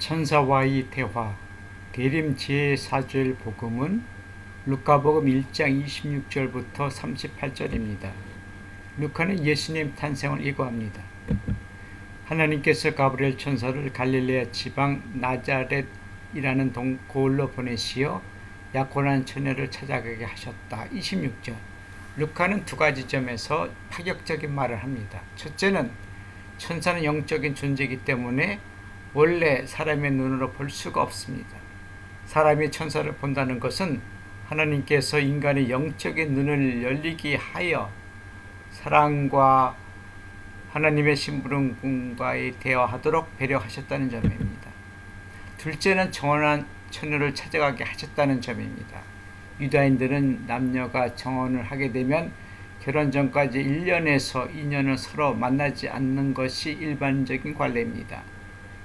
천사와의 대화. 대림 제4절 복음은 루카복음 1장 26절부터 38절입니다. 루카는 예수님 탄생을 예고합니다. 하나님께서 가브리엘 천사를 갈릴레아 지방 나자렛이라는 고을로 보내시어 약혼한 처녀를 찾아가게 하셨다. 26절. 루카는 두 가지 점에서 파격적인 말을 합니다. 첫째는 천사는 영적인 존재이기 때문에 원래 사람의 눈으로 볼 수가 없습니다. 사람이 천사를 본다는 것은 하나님께서 인간의 영적인 눈을 열리게 하여 사랑과 하나님의 심부름꾼과의 대화하도록 배려하셨다는 점입니다. 둘째는 정혼한 처녀를 찾아가게 하셨다는 점입니다. 유다인들은 남녀가 정혼을 하게 되면 결혼 전까지 1년에서 2년을 서로 만나지 않는 것이 일반적인 관례입니다.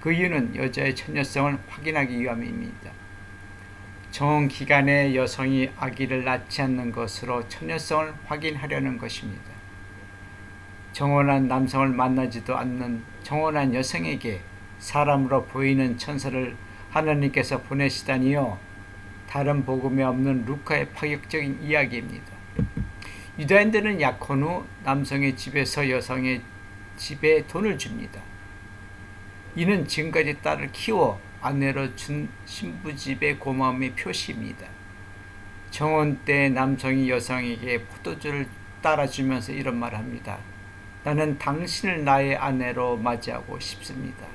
그 이유는 여자의 처녀성을 확인하기 위함입니다. 정혼 기간에 여성이 아기를 낳지 않는 것으로 처녀성을 확인하려는 것입니다. 정혼한 남성을 만나지도 않는 정혼한 여성에게 사람으로 보이는 천사를 하나님께서 보내시다니요. 다른 복음에 없는 루카의 파격적인 이야기입니다. 유다인들은 약혼 후 남성의 집에서 여성의 집에 돈을 줍니다. 이는 지금까지 딸을 키워 아내로 준 신부집의 고마움의 표시입니다. 정혼 때 남성이 여성에게 포도주를 따라주면서 이런 말을 합니다. 나는 당신을 나의 아내로 맞이하고 싶습니다.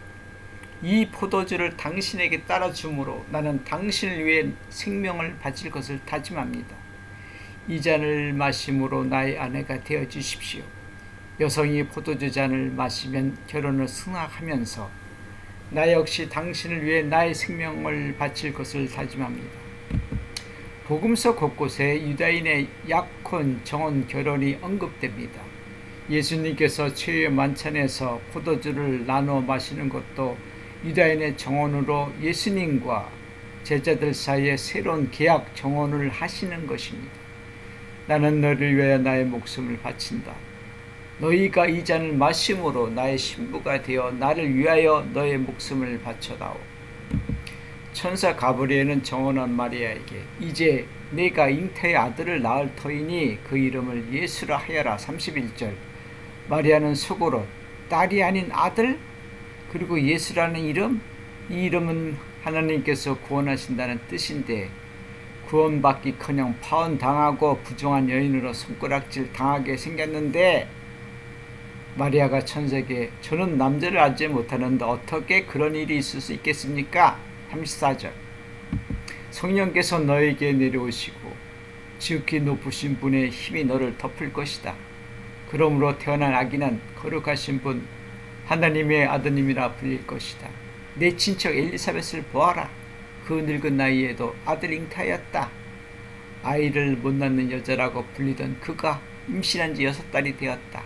이 포도주를 당신에게 따라주므로 나는 당신을 위해 생명을 바칠 것을 다짐합니다. 이 잔을 마심으로 나의 아내가 되어 주십시오. 여성이 포도주 잔을 마시면 결혼을 승낙하면서 나 역시 당신을 위해 나의 생명을 바칠 것을 다짐합니다. 복음서 곳곳에 유다인의 약혼, 정혼, 결혼이 언급됩니다. 예수님께서 최후의 만찬에서 포도주를 나누어 마시는 것도 유다인의 정혼으로 예수님과 제자들 사이에 새로운 계약 정혼을 하시는 것입니다. 나는 너를 위하여 나의 목숨을 바친다. 너희가 이 잔을 마심으로 나의 신부가 되어 나를 위하여 너의 목숨을 바쳐다오. 천사 가브리엘은 정혼한 마리아에게 이제 내가 잉태의 아들을 낳을 터이니 그 이름을 예수라 하여라. 31절. 마리아는 속으로 딸이 아닌 아들? 그리고 예수라는 이름? 이 이름은 하나님께서 구원하신다는 뜻인데 구원받기커녕 파혼당하고 부정한 여인으로 손가락질 당하게 생겼는데 마리아가 천사에게 저는 남자를 알지 못하는데 어떻게 그런 일이 있을 수 있겠습니까? 34절. 성령께서 너에게 내려오시고 지극히 높으신 분의 힘이 너를 덮을 것이다. 그러므로 태어난 아기는 거룩하신 분 하나님의 아드님이라 불릴 것이다. 내 친척 엘리사벳을 보아라. 그 늙은 나이에도 아들 잉태하였다. 아이를 못 낳는 여자라고 불리던 그가 임신한 지 6달이 되었다.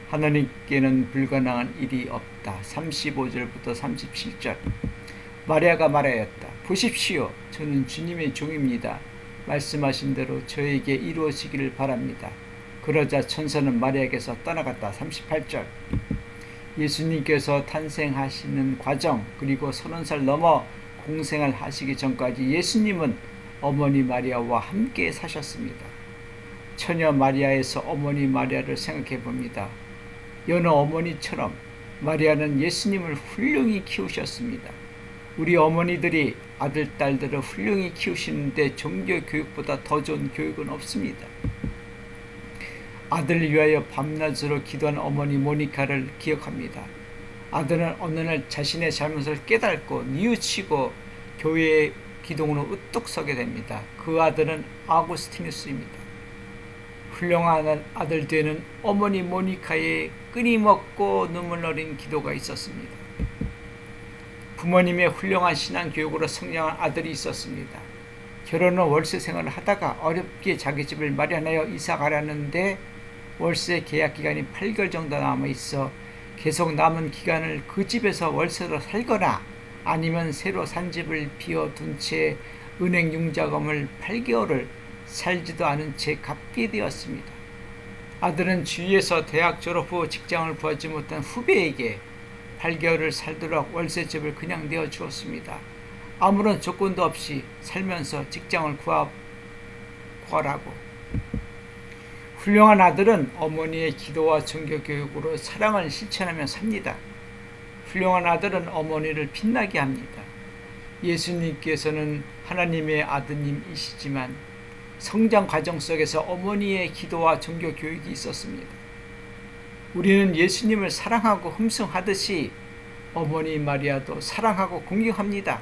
하나님께는 불가능한 일이 없다. 35절부터 37절. 마리아가 말하였다. 보십시오. 저는 주님의 종입니다. 말씀하신 대로 저에게 이루어지기를 바랍니다. 그러자 천사는 마리아에게서 떠나갔다. 38절. 예수님께서 탄생하시는 과정 그리고 30살 넘어 공생을 하시기 전까지 예수님은 어머니 마리아와 함께 사셨습니다. 처녀 마리아에서 어머니 마리아를 생각해 봅니다. 여느 어머니처럼 마리아는 예수님을 훌륭히 키우셨습니다. 우리 어머니들이 아들, 딸들을 훌륭히 키우시는데 종교 교육보다 더 좋은 교육은 없습니다. 아들을 위하여 밤낮으로 기도한 어머니 모니카를 기억합니다. 아들은 어느 날 자신의 잘못을 깨닫고 뉘우치고 교회의 기둥으로 우뚝 서게 됩니다. 그 아들은 아구스티누스입니다. 훌륭한 아들 되는 어머니 모니카의 끊임없고 눈물 어린 기도가 있었습니다. 부모님의 훌륭한 신앙교육으로 성장한 아들이 있었습니다. 결혼 후 월세 생활을 하다가 어렵게 자기 집을 마련하여 이사 가려는데 월세 계약 기간이 8개월 정도 남아있어 계속 남은 기간을 그 집에서 월세로 살거나 아니면 새로 산 집을 비워둔 채 은행 융자금을 8개월을 살지도 않은 채 갚게 되었습니다. 아들은 주위에서 대학 졸업 후 직장을 구하지 못한 후배에게 8개월을 살도록 월세집을 그냥 내어주었습니다. 아무런 조건도 없이 살면서 직장을 구하라고. 훌륭한 아들은 어머니의 기도와 종교교육으로 사랑을 실천하며 삽니다. 훌륭한 아들은 어머니를 빛나게 합니다. 예수님께서는 하나님의 아드님이시지만 성장 과정 속에서 어머니의 기도와 종교교육이 있었습니다. 우리는 예수님을 사랑하고 흠숭하듯이 어머니 마리아도 사랑하고 공경합니다.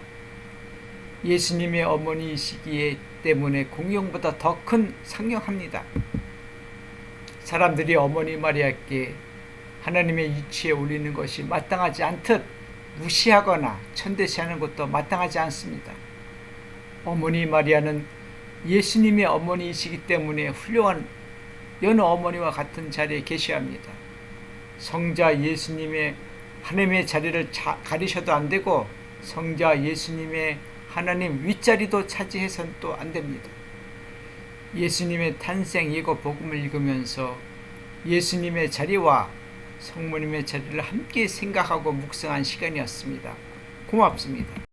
예수님의 어머니이시기에 때문에 공경보다 더 큰 상경합니다. 사람들이 어머니 마리아께 하나님의 이치에 올리는 것이 마땅하지 않듯 무시하거나 천대시하는 것도 마땅하지 않습니다. 어머니 마리아는 예수님의 어머니이시기 때문에 훌륭한 여느 어머니와 같은 자리에 계셔야 합니다. 성자 예수님의 하나님의 자리를 가리셔도 안 되고 성자 예수님의 하나님 윗자리도 차지해서는 또 안 됩니다. 예수님의 탄생 예고 복음을 읽으면서 예수님의 자리와 성모님의 자리를 함께 생각하고 묵상한 시간이었습니다. 고맙습니다.